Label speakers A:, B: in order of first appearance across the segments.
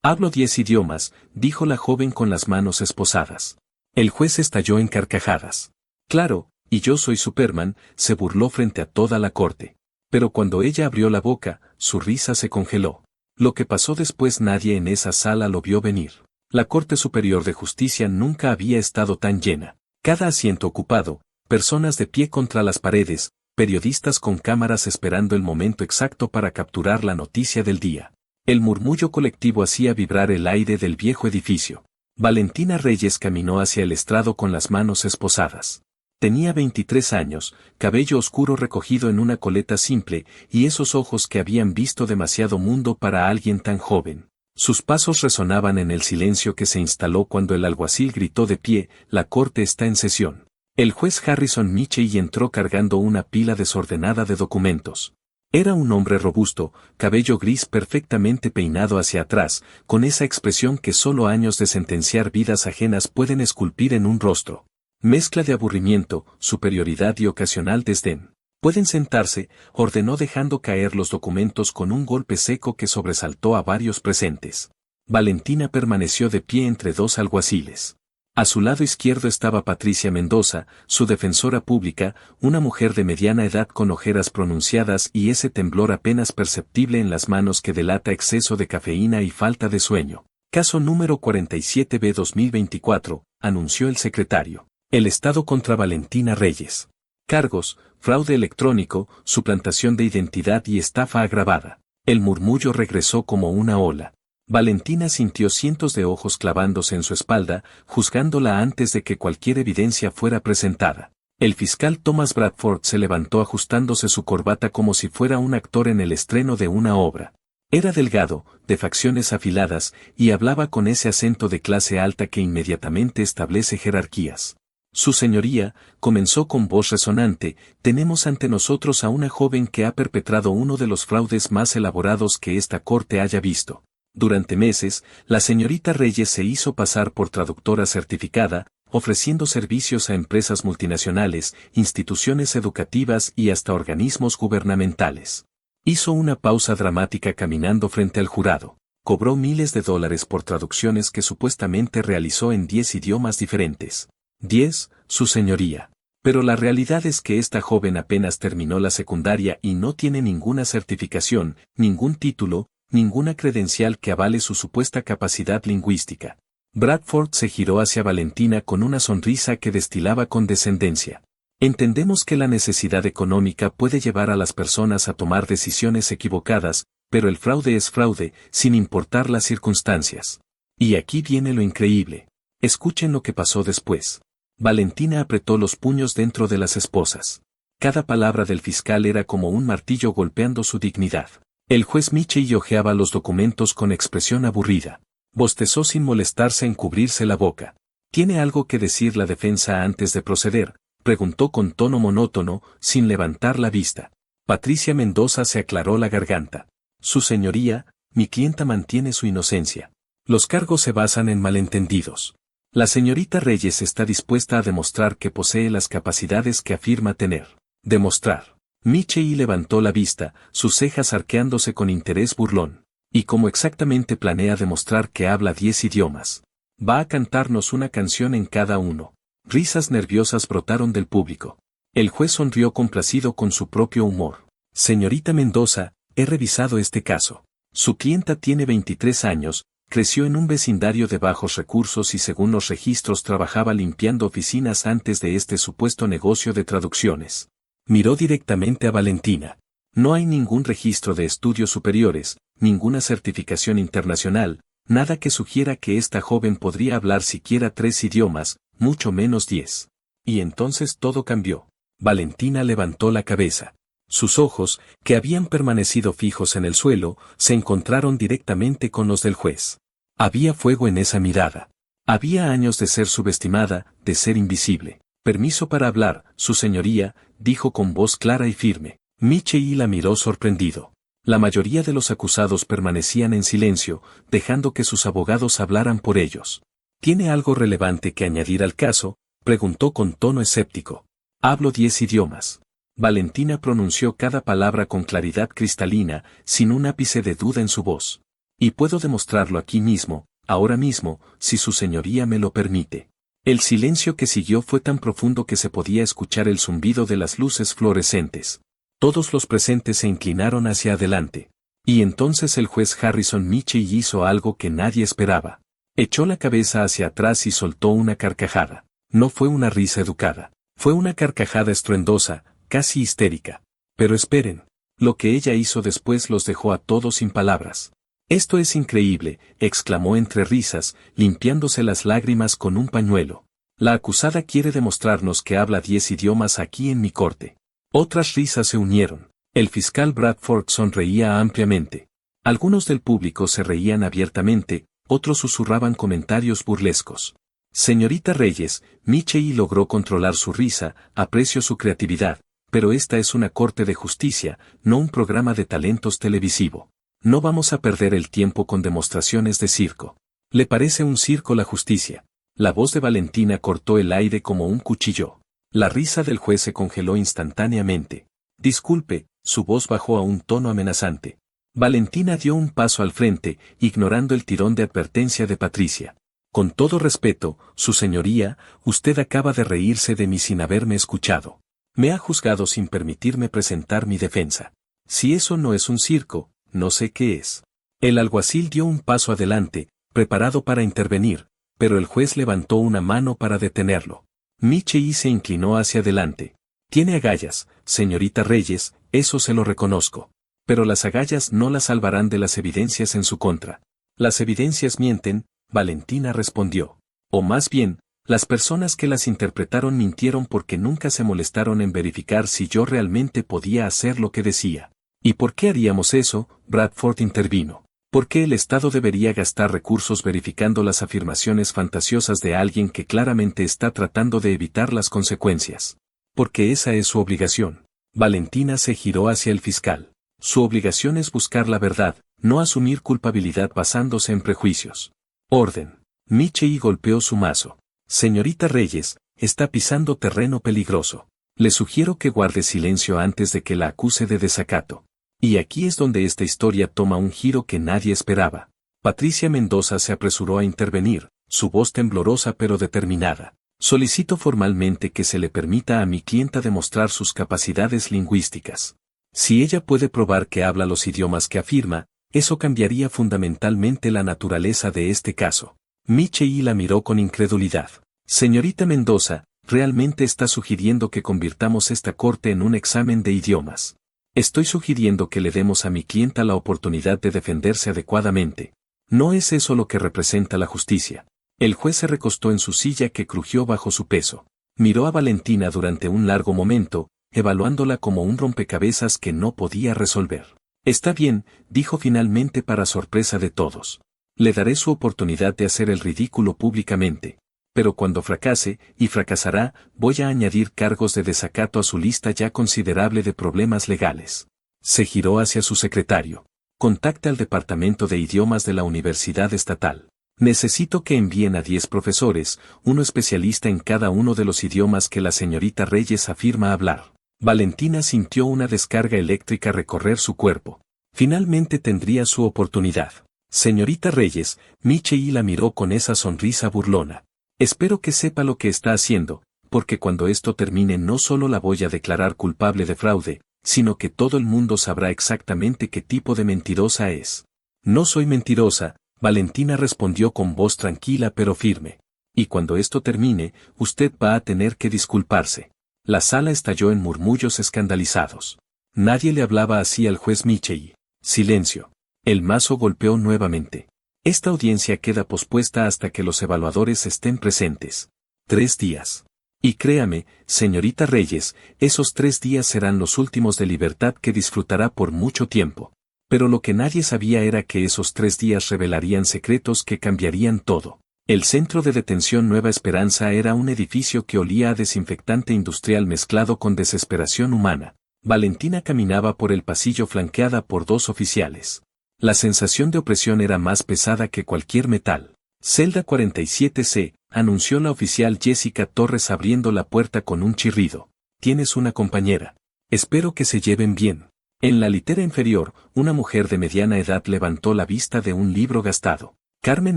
A: Hablo 10 idiomas, dijo la joven con las manos esposadas. El juez estalló en carcajadas. Claro, y yo soy Superman, se burló frente a toda la corte. Pero cuando ella abrió la boca, su risa se congeló. Lo que pasó después nadie en esa sala lo vio venir. La Corte Superior de Justicia nunca había estado tan llena. Cada asiento ocupado, personas de pie contra las paredes, periodistas con cámaras esperando el momento exacto para capturar la noticia del día. El murmullo colectivo hacía vibrar el aire del viejo edificio. Valentina Reyes caminó hacia el estrado con las manos esposadas. Tenía 23 años, cabello oscuro recogido en una coleta simple, y esos ojos que habían visto demasiado mundo para alguien tan joven. Sus pasos resonaban en el silencio que se instaló cuando el alguacil gritó de pie: «La corte está en sesión». El juez Harrison Michey entró cargando una pila desordenada de documentos. Era un hombre robusto, cabello gris perfectamente peinado hacia atrás, con esa expresión que solo años de sentenciar vidas ajenas pueden esculpir en un rostro. Mezcla de aburrimiento, superioridad y ocasional desdén. «Pueden sentarse», ordenó dejando caer los documentos con un golpe seco que sobresaltó a varios presentes. Valentina permaneció de pie entre dos alguaciles. A su lado izquierdo estaba Patricia Mendoza, su defensora pública, una mujer de mediana edad con ojeras pronunciadas y ese temblor apenas perceptible en las manos que delata exceso de cafeína y falta de sueño. Caso número 47B 2024, anunció el secretario. El Estado contra Valentina Reyes. Cargos: fraude electrónico, suplantación de identidad y estafa agravada. El murmullo regresó como una ola. Valentina sintió cientos de ojos clavándose en su espalda, juzgándola antes de que cualquier evidencia fuera presentada. El fiscal Thomas Bradford se levantó ajustándose su corbata como si fuera un actor en el estreno de una obra. Era delgado, de facciones afiladas, y hablaba con ese acento de clase alta que inmediatamente establece jerarquías. «Su señoría», comenzó con voz resonante, «tenemos ante nosotros a una joven que ha perpetrado uno de los fraudes más elaborados que esta corte haya visto. Durante meses, la señorita Reyes se hizo pasar por traductora certificada, ofreciendo servicios a empresas multinacionales, instituciones educativas y hasta organismos gubernamentales. Hizo una pausa dramática caminando frente al jurado. Cobró miles de dólares por traducciones que supuestamente realizó en 10 idiomas diferentes. 10, su señoría. Pero la realidad es que esta joven apenas terminó la secundaria y no tiene ninguna certificación, ningún título, ninguna credencial que avale su supuesta capacidad lingüística». Bradford se giró hacia Valentina con una sonrisa que destilaba condescendencia. «Entendemos que la necesidad económica puede llevar a las personas a tomar decisiones equivocadas, pero el fraude es fraude, sin importar las circunstancias. Y aquí viene lo increíble. Escuchen lo que pasó después». Valentina apretó los puños dentro de las esposas. Cada palabra del fiscal era como un martillo golpeando su dignidad. El juez Michey hojeaba los documentos con expresión aburrida. Bostezó sin molestarse en cubrirse la boca. «¿Tiene algo que decir la defensa antes de proceder?», preguntó con tono monótono, sin levantar la vista. Patricia Mendoza se aclaró la garganta. «Su señoría, mi clienta mantiene su inocencia. Los cargos se basan en malentendidos. La señorita Reyes está dispuesta a demostrar que posee las capacidades que afirma tener». «Demostrar». Michey levantó la vista, sus cejas arqueándose con interés burlón. «¿Y cómo exactamente planea demostrar que habla 10 idiomas? ¿Va a cantarnos una canción en cada uno?». Risas nerviosas brotaron del público. El juez sonrió complacido con su propio humor. «Señorita Mendoza, he revisado este caso. Su clienta tiene 23 años, creció en un vecindario de bajos recursos y según los registros trabajaba limpiando oficinas antes de este supuesto negocio de traducciones». Miró directamente a Valentina. «No hay ningún registro de estudios superiores, ninguna certificación internacional, nada que sugiera que esta joven podría hablar siquiera 3 idiomas, mucho menos 10. Y entonces todo cambió». Valentina levantó la cabeza. Sus ojos, que habían permanecido fijos en el suelo, se encontraron directamente con los del juez. Había fuego en esa mirada. Había años de ser subestimada, de ser invisible. «Permiso para hablar, su señoría», dijo con voz clara y firme. Michey la miró sorprendido. La mayoría de los acusados permanecían en silencio, dejando que sus abogados hablaran por ellos. «¿Tiene algo relevante que añadir al caso?», preguntó con tono escéptico. «Hablo 10 idiomas». Valentina pronunció cada palabra con claridad cristalina, sin un ápice de duda en su voz. Y puedo demostrarlo aquí mismo, ahora mismo, si su señoría me lo permite. El silencio que siguió fue tan profundo que se podía escuchar el zumbido de las luces fluorescentes. Todos los presentes se inclinaron hacia adelante. Y entonces el juez Harrison Michie hizo algo que nadie esperaba. Echó la cabeza hacia atrás y soltó una carcajada. No fue una risa educada. Fue una carcajada estruendosa, casi histérica. Pero esperen. Lo que ella hizo después los dejó a todos sin palabras. «Esto es increíble», exclamó entre risas, limpiándose las lágrimas con un pañuelo. «La acusada quiere demostrarnos que habla 10 idiomas aquí en mi corte». Otras risas se unieron. El fiscal Bradford sonreía ampliamente. Algunos del público se reían abiertamente, otros susurraban comentarios burlescos. «Señorita Reyes», Michie logró controlar su risa, aprecio su creatividad, pero esta es una corte de justicia, no un programa de talentos televisivo. No vamos a perder el tiempo con demostraciones de circo. ¿Le parece un circo la justicia? La voz de Valentina cortó el aire como un cuchillo. La risa del juez se congeló instantáneamente. Disculpe, su voz bajó a un tono amenazante. Valentina dio un paso al frente, ignorando el tirón de advertencia de Patricia. Con todo respeto, su señoría, usted acaba de reírse de mí sin haberme escuchado. Me ha juzgado sin permitirme presentar mi defensa. Si eso no es un circo, no sé qué es. El alguacil dio un paso adelante, preparado para intervenir, pero el juez levantó una mano para detenerlo. Michie se inclinó hacia adelante. Tiene agallas, señorita Reyes, eso se lo reconozco. Pero las agallas no la salvarán de las evidencias en su contra. Las evidencias mienten, Valentina respondió. O más bien, las personas que las interpretaron mintieron porque nunca se molestaron en verificar si yo realmente podía hacer lo que decía. ¿Y por qué haríamos eso? Bradford intervino. ¿Por qué el Estado debería gastar recursos verificando las afirmaciones fantasiosas de alguien que claramente está tratando de evitar las consecuencias? Porque esa es su obligación. Valentina se giró hacia el fiscal. Su obligación es buscar la verdad, no asumir culpabilidad basándose en prejuicios. Orden. Michie golpeó su mazo. Señorita Reyes, está pisando terreno peligroso. Le sugiero que guarde silencio antes de que la acuse de desacato. Y aquí es donde esta historia toma un giro que nadie esperaba. Patricia Mendoza se apresuró a intervenir, su voz temblorosa pero determinada. Solicito formalmente que se le permita a mi clienta demostrar sus capacidades lingüísticas. Si ella puede probar que habla los idiomas que afirma, eso cambiaría fundamentalmente la naturaleza de este caso. Michie la miró con incredulidad. Señorita Mendoza, ¿realmente está sugiriendo que convirtamos esta corte en un examen de idiomas? Estoy sugiriendo que le demos a mi clienta la oportunidad de defenderse adecuadamente. ¿No es eso lo que representa la justicia? El juez se recostó en su silla que crujió bajo su peso. Miró a Valentina durante un largo momento, evaluándola como un rompecabezas que no podía resolver. Está bien, dijo finalmente para sorpresa de todos. Le daré su oportunidad de hacer el ridículo públicamente. Pero cuando fracase, y fracasará, voy a añadir cargos de desacato a su lista ya considerable de problemas legales. Se giró hacia su secretario. Contacte al Departamento de Idiomas de la Universidad Estatal. Necesito que envíen a 10 profesores, uno especialista en cada uno de los idiomas que la señorita Reyes afirma hablar. Valentina sintió una descarga eléctrica recorrer su cuerpo. Finalmente tendría su oportunidad. Señorita Reyes, Michie la miró con esa sonrisa burlona. Espero que sepa lo que está haciendo, porque cuando esto termine no solo la voy a declarar culpable de fraude, sino que todo el mundo sabrá exactamente qué tipo de mentirosa es. No soy mentirosa, Valentina respondió con voz tranquila pero firme. Y cuando esto termine, usted va a tener que disculparse. La sala estalló en murmullos escandalizados. Nadie le hablaba así al juez Michie. Silencio. El mazo golpeó nuevamente. Esta audiencia queda pospuesta hasta que los evaluadores estén presentes. 3 días. Y créame, señorita Reyes, esos 3 días serán los últimos de libertad que disfrutará por mucho tiempo. Pero lo que nadie sabía era que esos 3 días revelarían secretos que cambiarían todo. El centro de detención Nueva Esperanza era un edificio que olía a desinfectante industrial mezclado con desesperación humana. Valentina caminaba por el pasillo flanqueada por 2 oficiales. La sensación de opresión era más pesada que cualquier metal. Celda 47C, anunció la oficial Jessica Torres abriendo la puerta con un chirrido. Tienes una compañera. Espero que se lleven bien. En la litera inferior, una mujer de mediana edad levantó la vista de un libro gastado. Carmen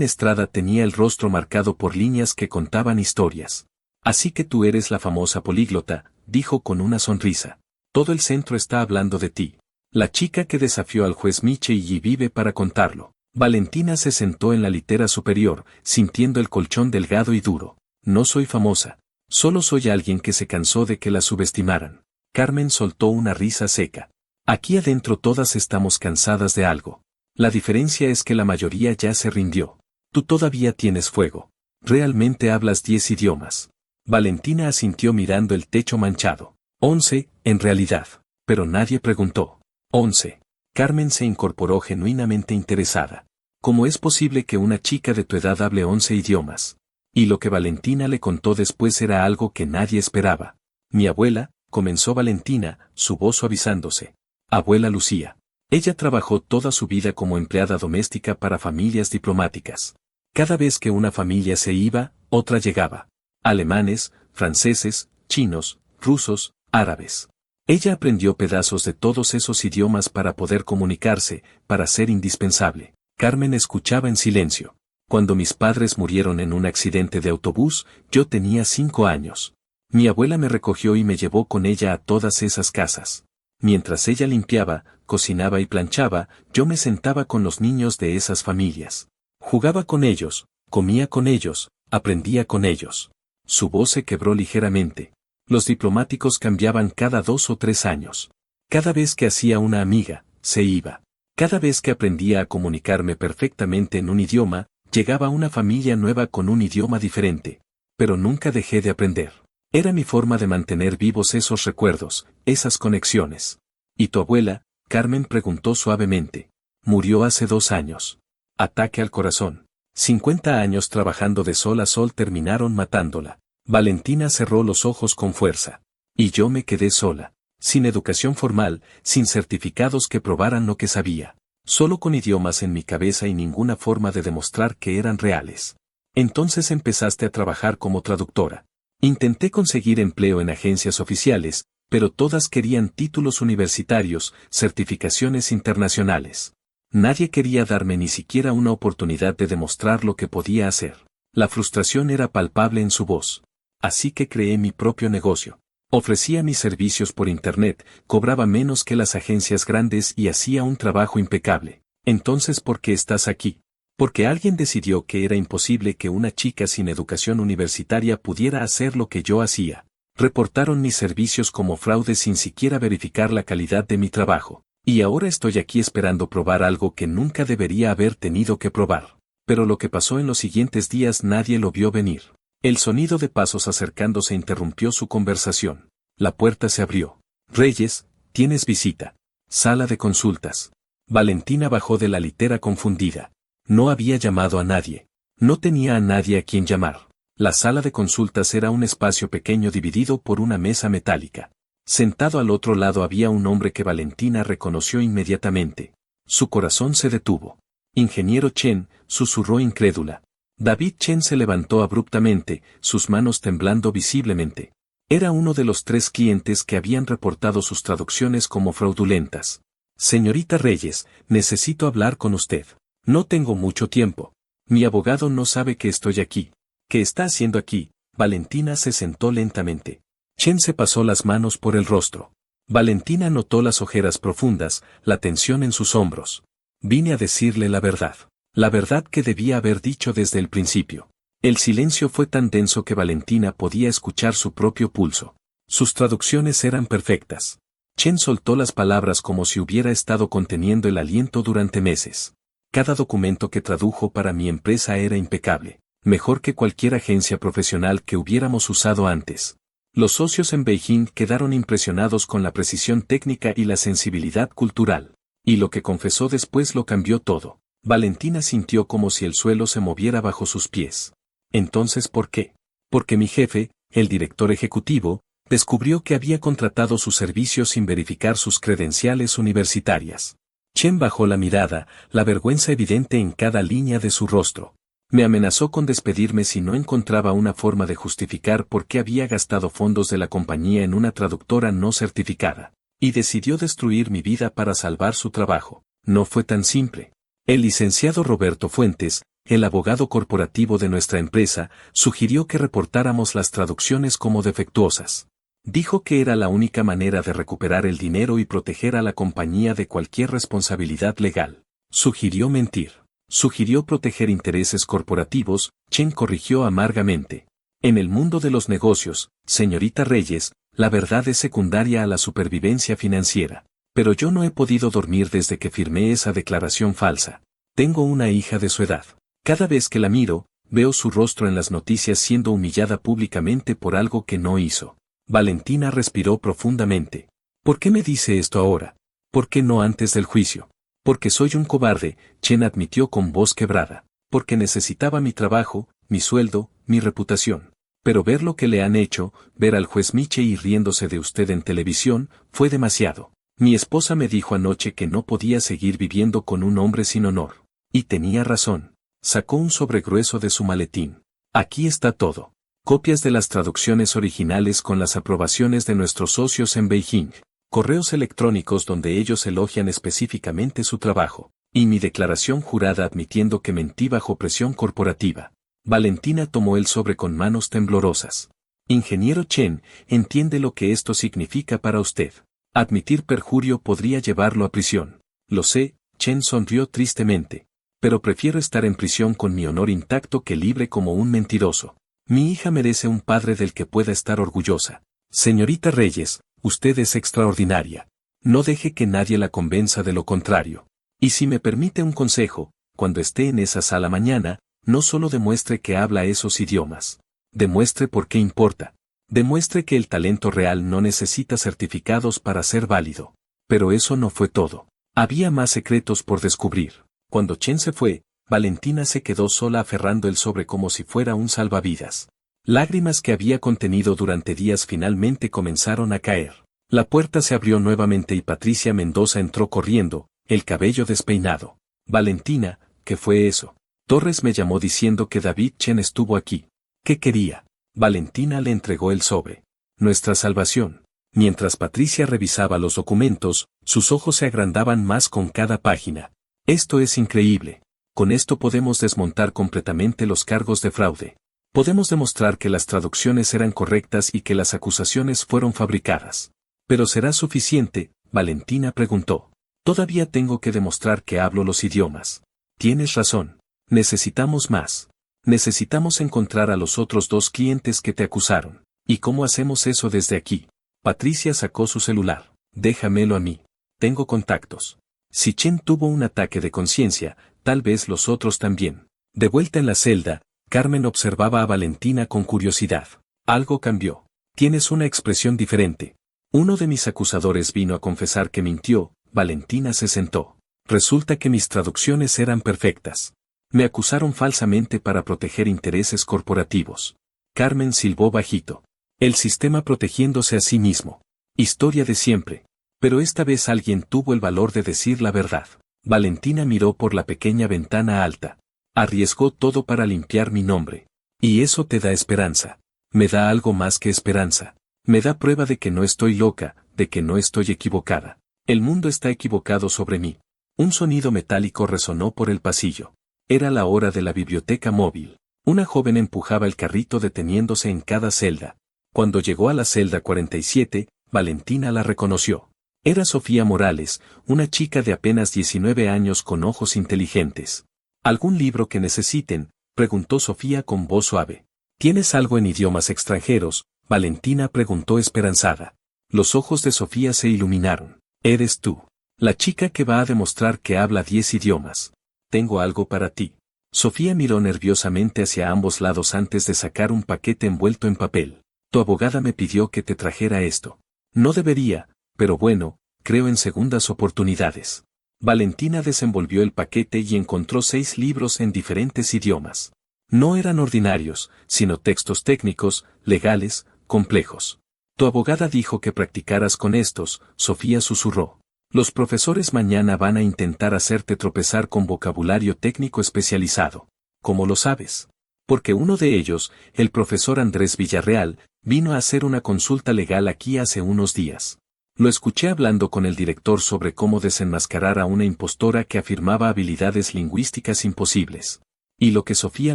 A: Estrada tenía el rostro marcado por líneas que contaban historias. Así que tú eres la famosa políglota, dijo con una sonrisa. Todo el centro está hablando de ti. La chica que desafió al juez Miche y vive para contarlo. Valentina se sentó en la litera superior, sintiendo el colchón delgado y duro. No soy famosa. Solo soy alguien que se cansó de que la subestimaran. Carmen soltó una risa seca. Aquí adentro todas estamos cansadas de algo. La diferencia es que la mayoría ya se rindió. Tú todavía tienes fuego. Realmente hablas 10 idiomas. Valentina asintió mirando el techo manchado. 11, en realidad. Pero nadie preguntó. 11. Carmen se incorporó genuinamente interesada. ¿Cómo es posible que una chica de tu edad hable 11 idiomas? Y lo que Valentina le contó después era algo que nadie esperaba. Mi abuela, comenzó Valentina, su voz suavizándose. Abuela Lucía. Ella trabajó toda su vida como empleada doméstica para familias diplomáticas. Cada vez que una familia se iba, otra llegaba. Alemanes, franceses, chinos, rusos, árabes. Ella aprendió pedazos de todos esos idiomas para poder comunicarse, para ser indispensable. Carmen escuchaba en silencio. Cuando mis padres murieron en un accidente de autobús, yo tenía 5 años. Mi abuela me recogió y me llevó con ella a todas esas casas. Mientras ella limpiaba, cocinaba y planchaba, yo me sentaba con los niños de esas familias. Jugaba con ellos, comía con ellos, aprendía con ellos. Su voz se quebró ligeramente. Los diplomáticos cambiaban cada 2 o 3 años. Cada vez que hacía una amiga, se iba. Cada vez que aprendía a comunicarme perfectamente en un idioma, llegaba una familia nueva con un idioma diferente. Pero nunca dejé de aprender. Era mi forma de mantener vivos esos recuerdos, esas conexiones. ¿Y tu abuela? Carmen preguntó suavemente. Murió hace 2 años. Ataque al corazón. 50 años trabajando de sol a sol terminaron matándola. Valentina cerró los ojos con fuerza. Y yo me quedé sola. Sin educación formal, sin certificados que probaran lo que sabía. Solo con idiomas en mi cabeza y ninguna forma de demostrar que eran reales. Entonces empezaste a trabajar como traductora. Intenté conseguir empleo en agencias oficiales, pero todas querían títulos universitarios, certificaciones internacionales. Nadie quería darme ni siquiera una oportunidad de demostrar lo que podía hacer. La frustración era palpable en su voz. Así que creé mi propio negocio. Ofrecía mis servicios por internet, cobraba menos que las agencias grandes y hacía un trabajo impecable. Entonces, ¿por qué estás aquí? Porque alguien decidió que era imposible que una chica sin educación universitaria pudiera hacer lo que yo hacía. Reportaron mis servicios como fraude sin siquiera verificar la calidad de mi trabajo. Y ahora estoy aquí esperando probar algo que nunca debería haber tenido que probar. Pero lo que pasó en los siguientes días nadie lo vio venir. El sonido de pasos acercándose interrumpió su conversación. La puerta se abrió. Reyes, tienes visita. Sala de consultas. Valentina bajó de la litera confundida. No había llamado a nadie. No tenía a nadie a quien llamar. La sala de consultas era un espacio pequeño dividido por una mesa metálica. Sentado al otro lado había un hombre que Valentina reconoció inmediatamente. Su corazón se detuvo. Ingeniero Chen, susurró incrédula. David Chen se levantó abruptamente, sus manos temblando visiblemente. Era uno de los 3 clientes que habían reportado sus traducciones como fraudulentas. Señorita Reyes, necesito hablar con usted. No tengo mucho tiempo. Mi abogado no sabe que estoy aquí. ¿Qué está haciendo aquí? Valentina se sentó lentamente. Chen se pasó las manos por el rostro. Valentina notó las ojeras profundas, la tensión en sus hombros. Vine a decirle la verdad. La verdad que debía haber dicho desde el principio. El silencio fue tan denso que Valentina podía escuchar su propio pulso. Sus traducciones eran perfectas. Chen soltó las palabras como si hubiera estado conteniendo el aliento durante meses. Cada documento que tradujo para mi empresa era impecable, mejor que cualquier agencia profesional que hubiéramos usado antes. Los socios en Beijing quedaron impresionados con la precisión técnica y la sensibilidad cultural. Y lo que confesó después lo cambió todo. Valentina sintió como si el suelo se moviera bajo sus pies. Entonces, ¿por qué? Porque mi jefe, el director ejecutivo, descubrió que había contratado sus servicios sin verificar sus credenciales universitarias. Chen bajó la mirada, la vergüenza evidente en cada línea de su rostro. Me amenazó con despedirme si no encontraba una forma de justificar por qué había gastado fondos de la compañía en una traductora no certificada. y decidió destruir mi vida para salvar su trabajo. No fue tan simple. El licenciado Roberto Fuentes, el abogado corporativo de nuestra empresa, sugirió que reportáramos las traducciones como defectuosas. Dijo que era la única manera de recuperar el dinero y proteger a la compañía de cualquier responsabilidad legal. Sugirió mentir. Sugirió proteger intereses corporativos. Chen corrigió amargamente. En el mundo de los negocios, señorita Reyes, la verdad es secundaria a la supervivencia financiera. Pero yo no he podido dormir desde que firmé esa declaración falsa. Tengo una hija de su edad. Cada vez que la miro, veo su rostro en las noticias siendo humillada públicamente por algo que no hizo. Valentina respiró profundamente. ¿Por qué me dice esto ahora? ¿Por qué no antes del juicio? Porque soy un cobarde, Chen admitió con voz quebrada. Porque necesitaba mi trabajo, mi sueldo, mi reputación. Pero ver lo que le han hecho, ver al juez Michei riéndose de usted en televisión, fue demasiado. Mi esposa me dijo anoche que no podía seguir viviendo con un hombre sin honor. Y tenía razón. Sacó un sobre grueso de su maletín. Aquí está todo. Copias de las traducciones originales con las aprobaciones de nuestros socios en Beijing. Correos electrónicos donde ellos elogian específicamente su trabajo. Y mi declaración jurada admitiendo que mentí bajo presión corporativa. Valentina tomó el sobre con manos temblorosas. Ingeniero Chen, entiende lo que esto significa para usted. Admitir perjurio podría llevarlo a prisión. Lo sé, Chen sonrió tristemente. Pero prefiero estar en prisión con mi honor intacto que libre como un mentiroso. Mi hija merece un padre del que pueda estar orgullosa. Señorita Reyes, usted es extraordinaria. No deje que nadie la convenza de lo contrario. Y si me permite un consejo, cuando esté en esa sala mañana, no solo demuestre que habla esos idiomas. Demuestre por qué importa. Demuestre que el talento real no necesita certificados para ser válido. Pero eso no fue todo. Había más secretos por descubrir. Cuando Chen se fue, Valentina se quedó sola aferrando el sobre como si fuera un salvavidas. Lágrimas que había contenido durante días finalmente comenzaron a caer. La puerta se abrió nuevamente y Patricia Mendoza entró corriendo, el cabello despeinado. Valentina, ¿qué fue eso? Torres me llamó diciendo que David Chen estuvo aquí. ¿Qué quería? Valentina le entregó el sobre. Nuestra salvación. Mientras Patricia revisaba los documentos, sus ojos se agrandaban más con cada página. Esto es increíble. Con esto podemos desmontar completamente los cargos de fraude. Podemos demostrar que las traducciones eran correctas y que las acusaciones fueron fabricadas. ¿Pero será suficiente? Valentina preguntó. Todavía tengo que demostrar que hablo los idiomas. Tienes razón. Necesitamos más. Necesitamos encontrar a los otros 2 clientes que te acusaron. ¿Y cómo hacemos eso desde aquí? Patricia sacó su celular. Déjamelo a mí. Tengo contactos. Si Chen tuvo un ataque de conciencia, tal vez los otros también. De vuelta en la celda, Carmen observaba a Valentina con curiosidad. Algo cambió. Tienes una expresión diferente. Uno de mis acusadores vino a confesar que mintió. Valentina se sentó. Resulta que mis traducciones eran perfectas. Me acusaron falsamente para proteger intereses corporativos. Carmen silbó bajito. El sistema protegiéndose a sí mismo. Historia de siempre. Pero esta vez alguien tuvo el valor de decir la verdad. Valentina miró por la pequeña ventana alta. Arriesgó todo para limpiar mi nombre. Y eso te da esperanza. Me da algo más que esperanza. Me da prueba de que no estoy loca, de que no estoy equivocada. El mundo está equivocado sobre mí. Un sonido metálico resonó por el pasillo. Era la hora de la biblioteca móvil. Una joven empujaba el carrito deteniéndose en cada celda. Cuando llegó a la celda 47, Valentina la reconoció. Era Sofía Morales, una chica de apenas 19 años con ojos inteligentes. ¿Algún libro que necesiten?, preguntó Sofía con voz suave. ¿Tienes algo en idiomas extranjeros?, Valentina preguntó esperanzada. Los ojos de Sofía se iluminaron. Eres tú. La chica que va a demostrar que habla 10 idiomas. Tengo algo para ti. Sofía miró nerviosamente hacia ambos lados antes de sacar un paquete envuelto en papel. Tu abogada me pidió que te trajera esto. No debería, pero bueno, creo en segundas oportunidades. Valentina desenvolvió el paquete y encontró 6 libros en diferentes idiomas. No eran ordinarios, sino textos técnicos, legales, complejos. Tu abogada dijo que practicaras con estos, Sofía susurró. Los profesores mañana van a intentar hacerte tropezar con vocabulario técnico especializado. ¿Cómo lo sabes? Porque uno de ellos, el profesor Andrés Villarreal, vino a hacer una consulta legal aquí hace unos días. Lo escuché hablando con el director sobre cómo desenmascarar a una impostora que afirmaba habilidades lingüísticas imposibles. Y lo que Sofía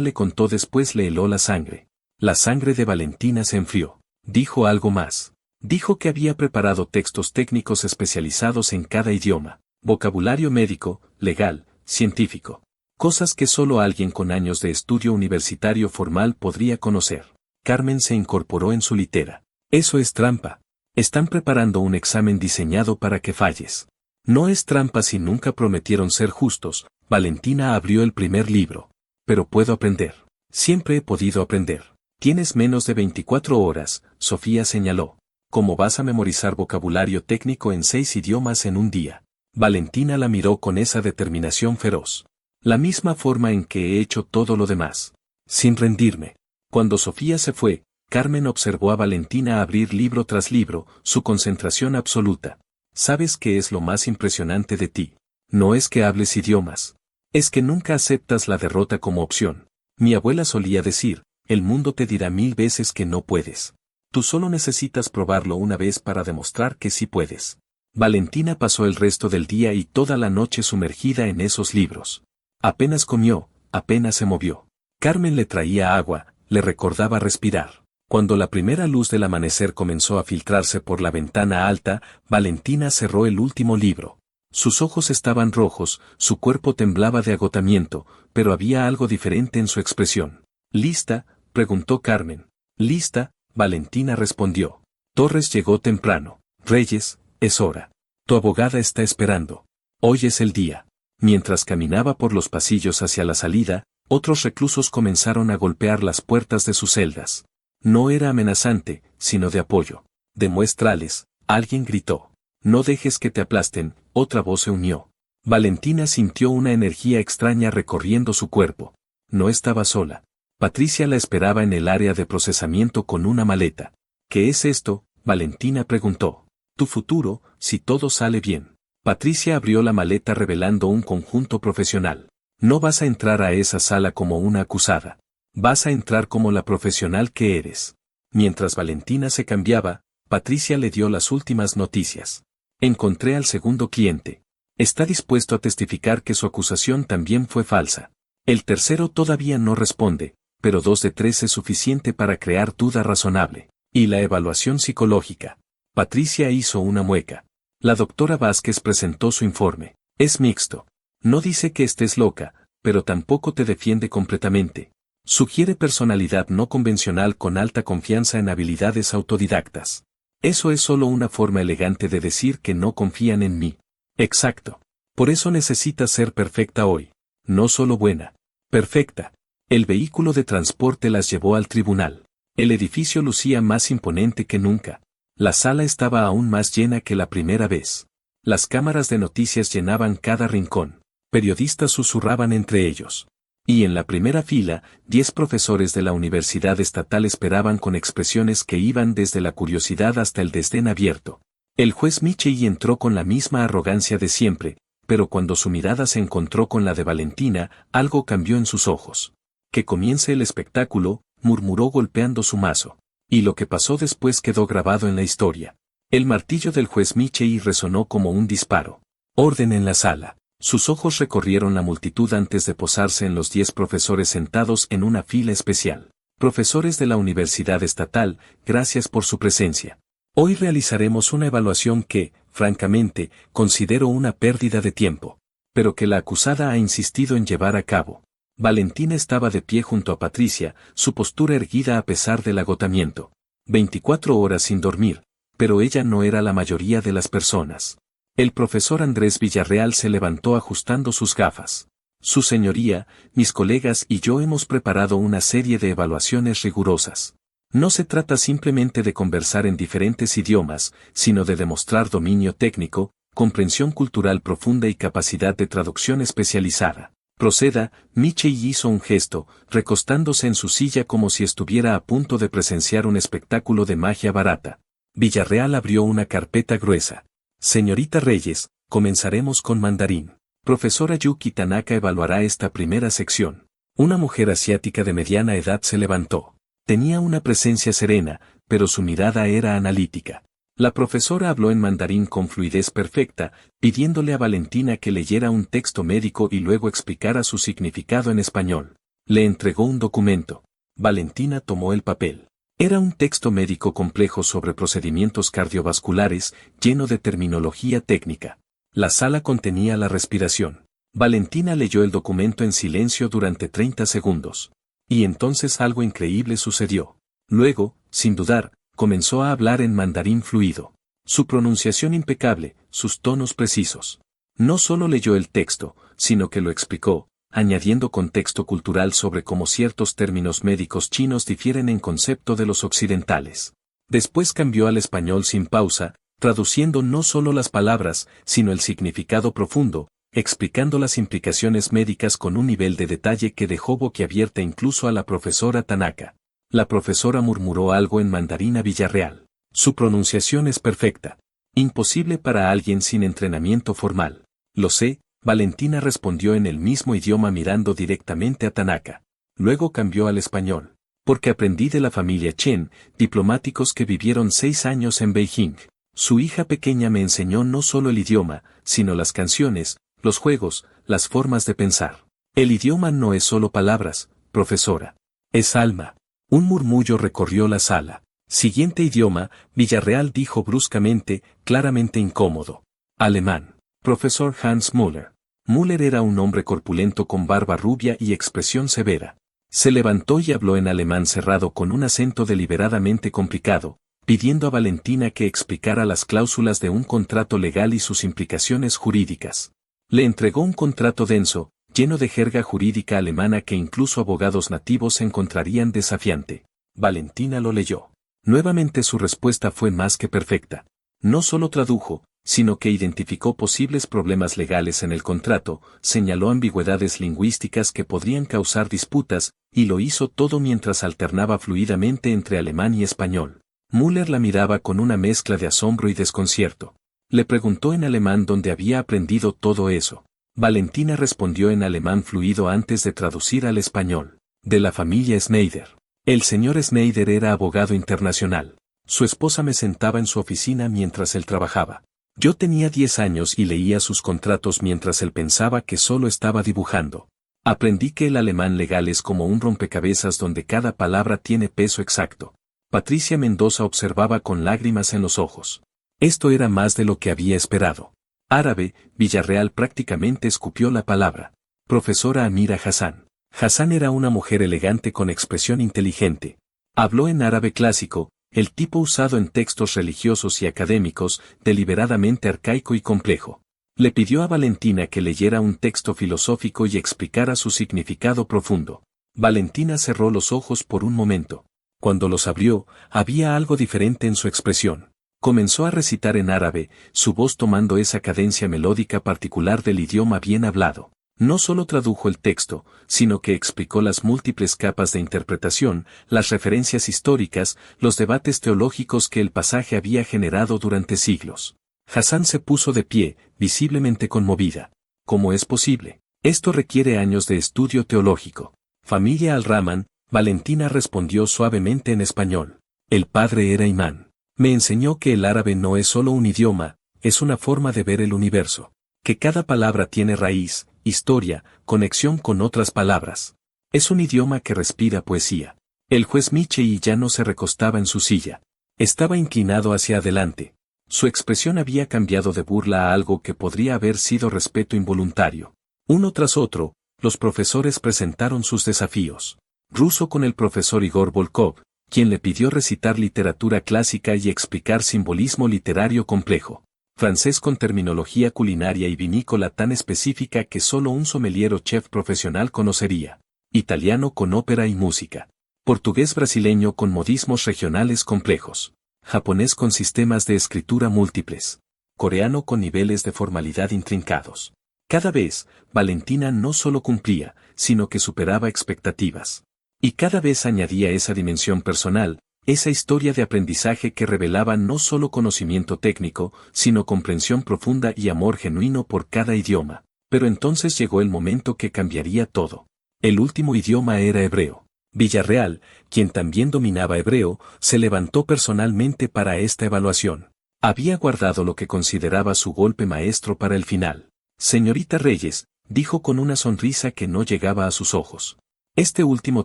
A: le contó después le heló la sangre. La sangre de Valentina se enfrió. Dijo algo más. Dijo que había preparado textos técnicos especializados en cada idioma, vocabulario médico, legal, científico. Cosas que solo alguien con años de estudio universitario formal podría conocer. Carmen se incorporó en su litera. Eso es trampa. Están preparando un examen diseñado para que falles. No es trampa si nunca prometieron ser justos. Valentina abrió el primer libro. Pero puedo aprender. Siempre he podido aprender. Tienes menos de 24 horas, Sofía señaló. ¿Cómo vas a memorizar vocabulario técnico en 6 idiomas en un día? Valentina la miró con esa determinación feroz. La misma forma en que he hecho todo lo demás. Sin rendirme. Cuando Sofía se fue, Carmen observó a Valentina abrir libro tras libro, su concentración absoluta. ¿Sabes qué es lo más impresionante de ti? No es que hables idiomas. Es que nunca aceptas la derrota como opción. Mi abuela solía decir, el mundo te dirá 1000 veces que no puedes. Tú solo necesitas probarlo una vez para demostrar que sí puedes. Valentina pasó el resto del día y toda la noche sumergida en esos libros. Apenas comió, apenas se movió. Carmen le traía agua, le recordaba respirar. Cuando la primera luz del amanecer comenzó a filtrarse por la ventana alta, Valentina cerró el último libro. Sus ojos estaban rojos, su cuerpo temblaba de agotamiento, pero había algo diferente en su expresión. ¿Lista?, preguntó Carmen. ¿Lista?, Valentina respondió. Torres llegó temprano. Reyes, es hora. Tu abogada está esperando. Hoy es el día. Mientras caminaba por los pasillos hacia la salida, otros reclusos comenzaron a golpear las puertas de sus celdas. No era amenazante, sino de apoyo. Demuéstrales, alguien gritó. No dejes que te aplasten, otra voz se unió. Valentina sintió una energía extraña recorriendo su cuerpo. No estaba sola. Patricia la esperaba en el área de procesamiento con una maleta. ¿Qué es esto?, Valentina preguntó. Tu futuro, si todo sale bien. Patricia abrió la maleta revelando un conjunto profesional. No vas a entrar a esa sala como una acusada. Vas a entrar como la profesional que eres. Mientras Valentina se cambiaba, Patricia le dio las últimas noticias. Encontré al segundo cliente. Está dispuesto a testificar que su acusación también fue falsa. El tercero todavía no responde, pero 2 de 3 es suficiente para crear duda razonable. Y la evaluación psicológica. Patricia hizo una mueca. La doctora Vázquez presentó su informe. Es mixto. No dice que estés loca, pero tampoco te defiende completamente. Sugiere personalidad no convencional con alta confianza en habilidades autodidactas. Eso es solo una forma elegante de decir que no confían en mí. Exacto. Por eso necesitas ser perfecta hoy. No solo buena. Perfecta. El vehículo de transporte las llevó al tribunal. El edificio lucía más imponente que nunca. La sala estaba aún más llena que la primera vez. Las cámaras de noticias llenaban cada rincón. Periodistas susurraban entre ellos. Y en la primera fila, 10 profesores de la Universidad Estatal esperaban con expresiones que iban desde la curiosidad hasta el desdén abierto. El juez Michei entró con la misma arrogancia de siempre, pero cuando su mirada se encontró con la de Valentina, algo cambió en sus ojos. Que comience el espectáculo, murmuró golpeando su mazo. Y lo que pasó después quedó grabado en la historia. El martillo del juez Michei resonó como un disparo. Orden en la sala. Sus ojos recorrieron la multitud antes de posarse en los 10 profesores sentados en una fila especial. Profesores de la Universidad Estatal, gracias por su presencia. Hoy realizaremos una evaluación que, francamente, considero una pérdida de tiempo, pero que la acusada ha insistido en llevar a cabo. Valentina estaba de pie junto a Patricia, su postura erguida a pesar del agotamiento. 24 horas sin dormir, pero ella no era la mayoría de las personas. El profesor Andrés Villarreal se levantó ajustando sus gafas. Su señoría, mis colegas y yo hemos preparado una serie de evaluaciones rigurosas. No se trata simplemente de conversar en diferentes idiomas, sino de demostrar dominio técnico, comprensión cultural profunda y capacidad de traducción especializada. Proceda, Michei hizo un gesto, recostándose en su silla como si estuviera a punto de presenciar un espectáculo de magia barata. Villarreal abrió una carpeta gruesa. Señorita Reyes, comenzaremos con mandarín. Profesora Yuki Tanaka evaluará esta primera sección. Una mujer asiática de mediana edad se levantó. Tenía una presencia serena, pero su mirada era analítica. La profesora habló en mandarín con fluidez perfecta, pidiéndole a Valentina que leyera un texto médico y luego explicara su significado en español. Le entregó un documento. Valentina tomó el papel. Era un texto médico complejo sobre procedimientos cardiovasculares, lleno de terminología técnica. La sala contenía la respiración. Valentina leyó el documento en silencio durante 30 segundos. Y entonces algo increíble sucedió. Luego, sin dudar, comenzó a hablar en mandarín fluido. Su pronunciación impecable, sus tonos precisos. No solo leyó el texto, sino que lo explicó, añadiendo contexto cultural sobre cómo ciertos términos médicos chinos difieren en concepto de los occidentales. Después cambió al español sin pausa, traduciendo no solo las palabras, sino el significado profundo, explicando las implicaciones médicas con un nivel de detalle que dejó boquiabierta incluso a la profesora Tanaka. La profesora murmuró algo en mandarín a Villarreal. Su pronunciación es perfecta. Imposible para alguien sin entrenamiento formal. Lo sé, Valentina respondió en el mismo idioma mirando directamente a Tanaka. Luego cambió al español. Porque aprendí de la familia Chen, diplomáticos que vivieron 6 años en Beijing. Su hija pequeña me enseñó no solo el idioma, sino las canciones, los juegos, las formas de pensar. El idioma no es solo palabras, profesora. Es alma. Un murmullo recorrió la sala. Siguiente idioma, Villarreal dijo bruscamente, claramente incómodo. Alemán. Profesor Hans Müller. Müller era un hombre corpulento con barba rubia y expresión severa. Se levantó y habló en alemán cerrado con un acento deliberadamente complicado, pidiendo a Valentina que explicara las cláusulas de un contrato legal y sus implicaciones jurídicas. Le entregó un contrato denso, lleno de jerga jurídica alemana que incluso abogados nativos encontrarían desafiante. Valentina lo leyó. Nuevamente su respuesta fue más que perfecta. No solo tradujo, sino que identificó posibles problemas legales en el contrato, señaló ambigüedades lingüísticas que podrían causar disputas, y lo hizo todo mientras alternaba fluidamente entre alemán y español. Müller la miraba con una mezcla de asombro y desconcierto. Le preguntó en alemán dónde había aprendido todo eso. Valentina respondió en alemán fluido antes de traducir al español. De la familia Schneider. El señor Schneider era abogado internacional. Su esposa me sentaba en su oficina mientras él trabajaba. Yo tenía 10 años y leía sus contratos mientras él pensaba que solo estaba dibujando. Aprendí que el alemán legal es como un rompecabezas donde cada palabra tiene peso exacto. Patricia Mendoza observaba con lágrimas en los ojos. Esto era más de lo que había esperado. Árabe, Villarreal prácticamente escupió la palabra. Profesora Amira Hassan. Hassan era una mujer elegante con expresión inteligente. Habló en árabe clásico, el tipo usado en textos religiosos y académicos, deliberadamente arcaico y complejo. Le pidió a Valentina que leyera un texto filosófico y explicara su significado profundo. Valentina cerró los ojos por un momento. Cuando los abrió, había algo diferente en su expresión. Comenzó a recitar en árabe, su voz tomando esa cadencia melódica particular del idioma bien hablado. No solo tradujo el texto, sino que explicó las múltiples capas de interpretación, las referencias históricas, los debates teológicos que el pasaje había generado durante siglos. Hassan se puso de pie, visiblemente conmovida. ¿Cómo es posible? Esto requiere años de estudio teológico. Familia Al-Rahman, Valentina respondió suavemente en español. El padre era imán. Me enseñó que el árabe no es solo un idioma, es una forma de ver el universo. Que cada palabra tiene raíz, historia, conexión con otras palabras. Es un idioma que respira poesía. El juez Michei ya no se recostaba en su silla. Estaba inclinado hacia adelante. Su expresión había cambiado de burla a algo que podría haber sido respeto involuntario. Uno tras otro, los profesores presentaron sus desafíos. Ruso con el profesor Igor Volkov, quien le pidió recitar literatura clásica y explicar simbolismo literario complejo. Francés con terminología culinaria y vinícola tan específica que solo un sommelier o chef profesional conocería. Italiano con ópera y música. Portugués brasileño con modismos regionales complejos. Japonés con sistemas de escritura múltiples. Coreano con niveles de formalidad intrincados. Cada vez, Valentina no solo cumplía, sino que superaba expectativas. Y cada vez añadía esa dimensión personal, esa historia de aprendizaje que revelaba no solo conocimiento técnico, sino comprensión profunda y amor genuino por cada idioma. Pero entonces llegó el momento que cambiaría todo. El último idioma era hebreo. Villarreal, quien también dominaba hebreo, se levantó personalmente para esta evaluación. Había guardado lo que consideraba su golpe maestro para el final. Señorita Reyes, dijo con una sonrisa que no llegaba a sus ojos. Este último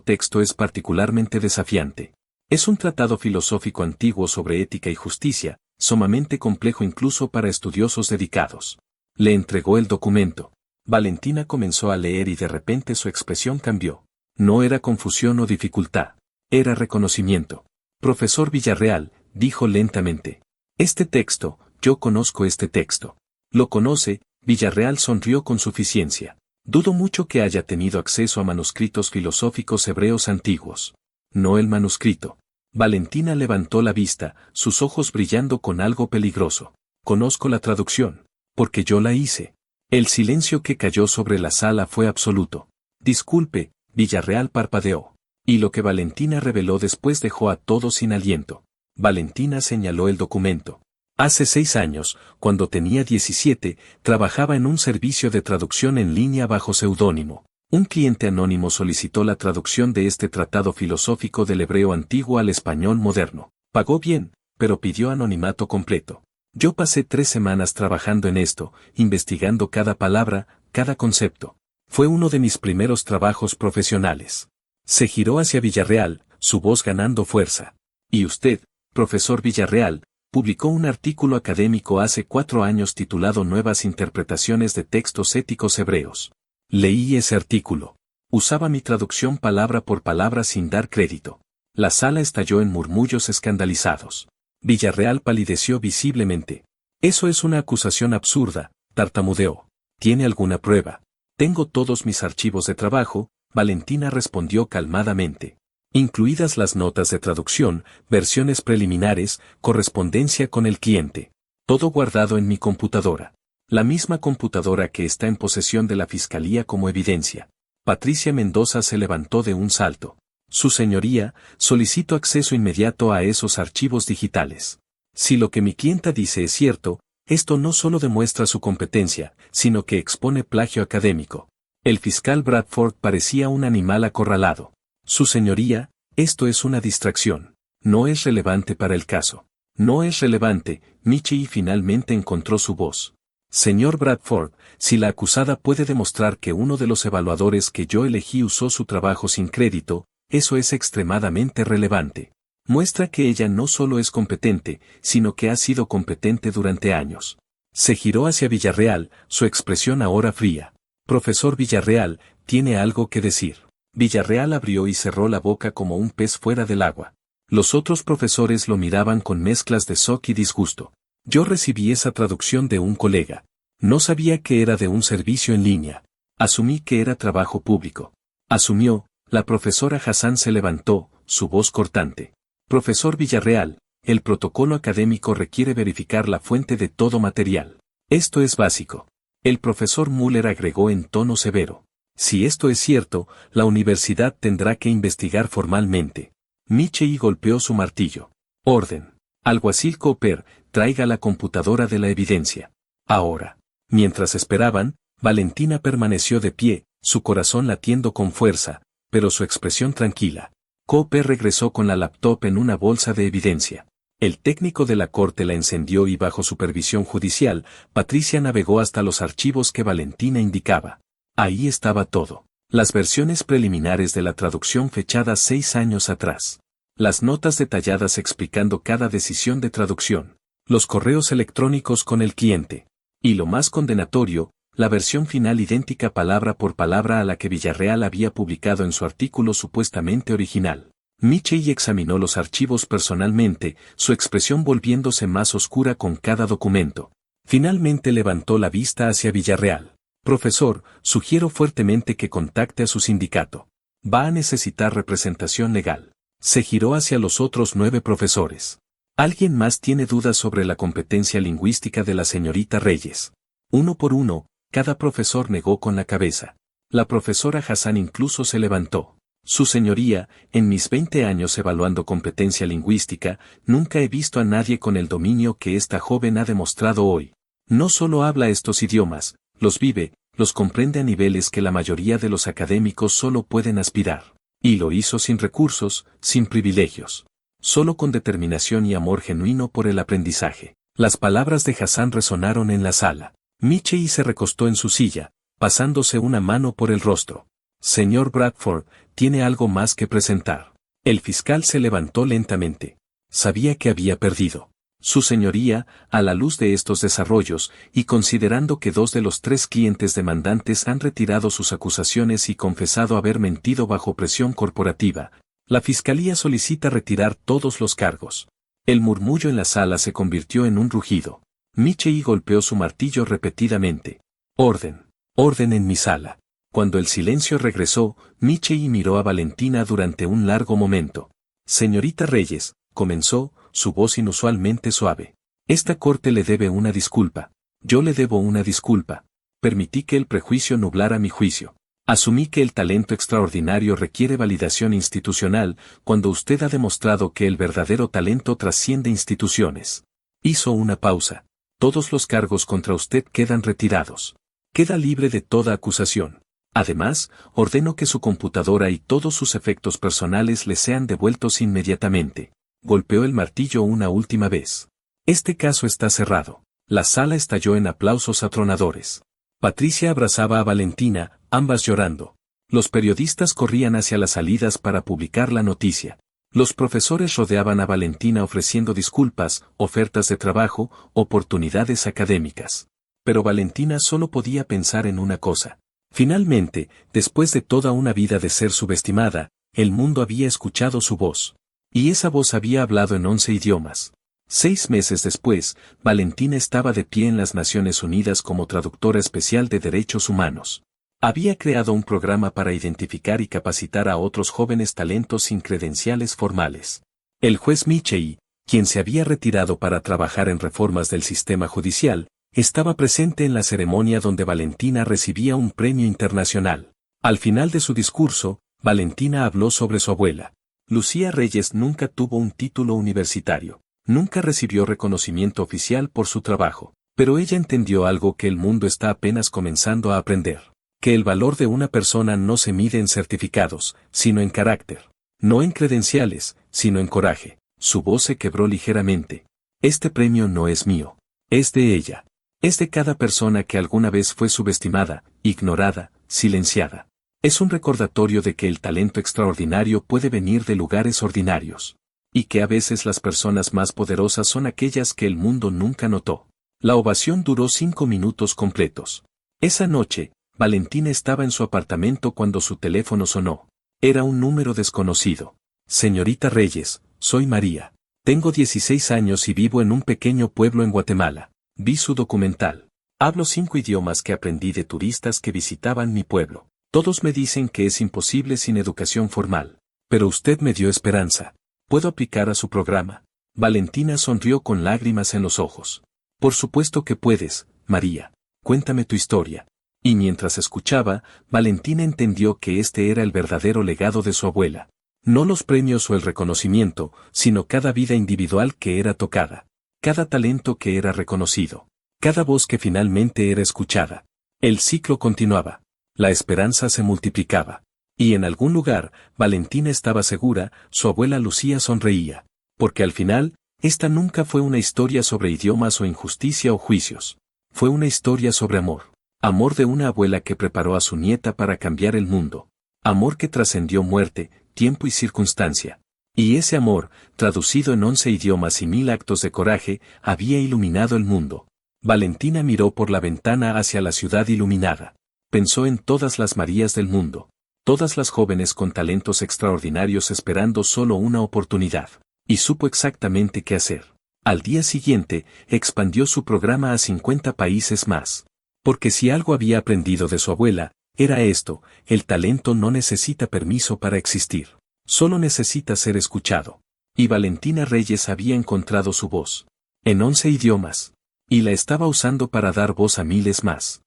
A: texto es particularmente desafiante. Es un tratado filosófico antiguo sobre ética y justicia, sumamente complejo incluso para estudiosos dedicados. Le entregó el documento. Valentina comenzó a leer y de repente su expresión cambió. No era confusión o dificultad. Era reconocimiento. Profesor Villarreal, dijo lentamente. Este texto, yo conozco este texto. ¿Lo conoce? Villarreal sonrió con suficiencia. Dudo mucho que haya tenido acceso a manuscritos filosóficos hebreos antiguos. No el manuscrito. Valentina levantó la vista, sus ojos brillando con algo peligroso. Conozco la traducción, porque yo la hice. El silencio que cayó sobre la sala fue absoluto. Disculpe, Villarreal parpadeó. Y lo que Valentina reveló después dejó a todos sin aliento. Valentina señaló el documento. Hace 6 años, cuando tenía 17, trabajaba en un servicio de traducción en línea bajo seudónimo. Un cliente anónimo solicitó la traducción de este tratado filosófico del hebreo antiguo al español moderno. Pagó bien, pero pidió anonimato completo. Yo pasé 3 semanas trabajando en esto, investigando cada palabra, cada concepto. Fue uno de mis primeros trabajos profesionales. Se giró hacia Villarreal, su voz ganando fuerza. Y usted, profesor Villarreal, publicó un artículo académico hace 4 años titulado Nuevas interpretaciones de textos éticos hebreos. Leí ese artículo. Usaba mi traducción palabra por palabra sin dar crédito. La sala estalló en murmullos escandalizados. Villarreal palideció visiblemente. Eso es una acusación absurda, tartamudeó. ¿Tiene alguna prueba? Tengo todos mis archivos de trabajo, Valentina respondió calmadamente. Incluidas las notas de traducción, versiones preliminares, correspondencia con el cliente. Todo guardado en mi computadora. La misma computadora que está en posesión de la Fiscalía como evidencia. Patricia Mendoza se levantó de un salto. Su señoría, solicito acceso inmediato a esos archivos digitales. Si lo que mi clienta dice es cierto, esto no solo demuestra su competencia, sino que expone plagio académico. El fiscal Bradford parecía un animal acorralado. Su señoría, esto es una distracción. No es relevante para el caso. No es relevante, Michie finalmente encontró su voz. Señor Bradford, si la acusada puede demostrar que uno de los evaluadores que yo elegí usó su trabajo sin crédito, eso es extremadamente relevante. Muestra que ella no solo es competente, sino que ha sido competente durante años. Se giró hacia Villarreal, su expresión ahora fría. Profesor Villarreal, ¿tiene algo que decir? Villarreal abrió y cerró la boca como un pez fuera del agua. Los otros profesores lo miraban con mezclas de shock y disgusto. Yo recibí esa traducción de un colega. No sabía que era de un servicio en línea. Asumí que era trabajo público. Asumió, la profesora Hassan se levantó, su voz cortante. Profesor Villarreal, el protocolo académico requiere verificar la fuente de todo material. Esto es básico. El profesor Müller agregó en tono severo. Si esto es cierto, la universidad tendrá que investigar formalmente. Michie golpeó su martillo. Orden. Alguacil Cooper, traiga la computadora de la evidencia. Ahora. Mientras esperaban, Valentina permaneció de pie, su corazón latiendo con fuerza, pero su expresión tranquila. Cooper regresó con la laptop en una bolsa de evidencia. El técnico de la corte la encendió y bajo supervisión judicial, Patricia navegó hasta los archivos que Valentina indicaba. Ahí estaba todo. Las versiones preliminares de la traducción fechadas 6 años atrás. Las notas detalladas explicando cada decisión de traducción. Los correos electrónicos con el cliente. Y lo más condenatorio, la versión final idéntica palabra por palabra a la que Villarreal había publicado en su artículo supuestamente original. Michie examinó los archivos personalmente, su expresión volviéndose más oscura con cada documento. Finalmente levantó la vista hacia Villarreal. Profesor, sugiero fuertemente que contacte a su sindicato. Va a necesitar representación legal. Se giró hacia los otros 9 profesores. ¿Alguien más tiene dudas sobre la competencia lingüística de la señorita Reyes? Uno por uno, cada profesor negó con la cabeza. La profesora Hassan incluso se levantó. Su señoría, en mis 20 años evaluando competencia lingüística, nunca he visto a nadie con el dominio que esta joven ha demostrado hoy. No solo habla estos idiomas, los vive, los comprende a niveles que la mayoría de los académicos solo pueden aspirar. Y lo hizo sin recursos, sin privilegios. Solo con determinación y amor genuino por el aprendizaje. Las palabras de Hassan resonaron en la sala. Michei se recostó en su silla, pasándose una mano por el rostro. Señor Bradford, tiene algo más que presentar. El fiscal se levantó lentamente. Sabía que había perdido. Su señoría, a la luz de estos desarrollos, y considerando que 2 de los 3 clientes demandantes han retirado sus acusaciones y confesado haber mentido bajo presión corporativa, la fiscalía solicita retirar todos los cargos. El murmullo en la sala se convirtió en un rugido. Michei golpeó su martillo repetidamente. Orden, orden en mi sala. Cuando el silencio regresó, Michei miró a Valentina durante un largo momento. Señorita Reyes, comenzó, su voz inusualmente suave. Esta corte le debe una disculpa. Yo le debo una disculpa. Permití que el prejuicio nublara mi juicio. Asumí que el talento extraordinario requiere validación institucional, cuando usted ha demostrado que el verdadero talento trasciende instituciones. Hizo una pausa. Todos los cargos contra usted quedan retirados. Queda libre de toda acusación. Además, ordeno que su computadora y todos sus efectos personales le sean devueltos inmediatamente. Golpeó el martillo una última vez. Este caso está cerrado. La sala estalló en aplausos atronadores. Patricia abrazaba a Valentina, ambas llorando. Los periodistas corrían hacia las salidas para publicar la noticia. Los profesores rodeaban a Valentina ofreciendo disculpas, ofertas de trabajo, oportunidades académicas. Pero Valentina solo podía pensar en una cosa. Finalmente, después de toda una vida de ser subestimada, el mundo había escuchado su voz. Y esa voz había hablado en 11 idiomas. 6 meses después, Valentina estaba de pie en las Naciones Unidas como traductora especial de derechos humanos. Había creado un programa para identificar y capacitar a otros jóvenes talentos sin credenciales formales. El juez Michei, quien se había retirado para trabajar en reformas del sistema judicial, estaba presente en la ceremonia donde Valentina recibía un premio internacional. Al final de su discurso, Valentina habló sobre su abuela. Lucía Reyes nunca tuvo un título universitario. Nunca recibió reconocimiento oficial por su trabajo, pero ella entendió algo que el mundo está apenas comenzando a aprender, que el valor de una persona no se mide en certificados, sino en carácter, no en credenciales, sino en coraje. Su voz se quebró ligeramente. Este premio no es mío, es de ella, es de cada persona que alguna vez fue subestimada, ignorada, silenciada. Es un recordatorio de que el talento extraordinario puede venir de lugares ordinarios. Y que a veces las personas más poderosas son aquellas que el mundo nunca notó. La ovación duró 5 minutos completos. Esa noche, Valentina estaba en su apartamento cuando su teléfono sonó. Era un número desconocido. Señorita Reyes, soy María. Tengo 16 años y vivo en un pequeño pueblo en Guatemala. Vi su documental. Hablo 5 idiomas que aprendí de turistas que visitaban mi pueblo. Todos me dicen que es imposible sin educación formal. Pero usted me dio esperanza. ¿Puedo aplicar a su programa? Valentina sonrió con lágrimas en los ojos. Por supuesto que puedes, María. Cuéntame tu historia. Y mientras escuchaba, Valentina entendió que este era el verdadero legado de su abuela. No los premios o el reconocimiento, sino cada vida individual que era tocada. Cada talento que era reconocido. Cada voz que finalmente era escuchada. El ciclo continuaba. La esperanza se multiplicaba. Y en algún lugar, Valentina estaba segura, su abuela Lucía sonreía. Porque al final, esta nunca fue una historia sobre idiomas o injusticia o juicios. Fue una historia sobre amor. Amor de una abuela que preparó a su nieta para cambiar el mundo. Amor que trascendió muerte, tiempo y circunstancia. Y ese amor, traducido en 11 idiomas y 1000 actos de coraje, había iluminado el mundo. Valentina miró por la ventana hacia la ciudad iluminada. Pensó en todas las Marías del mundo. Todas las jóvenes con talentos extraordinarios esperando solo una oportunidad. Y supo exactamente qué hacer. Al día siguiente, expandió su programa a 50 países más. Porque si algo había aprendido de su abuela, era esto: el talento no necesita permiso para existir. Solo necesita ser escuchado. Y Valentina Reyes había encontrado su voz. En 11 idiomas. Y la estaba usando para dar voz a miles más.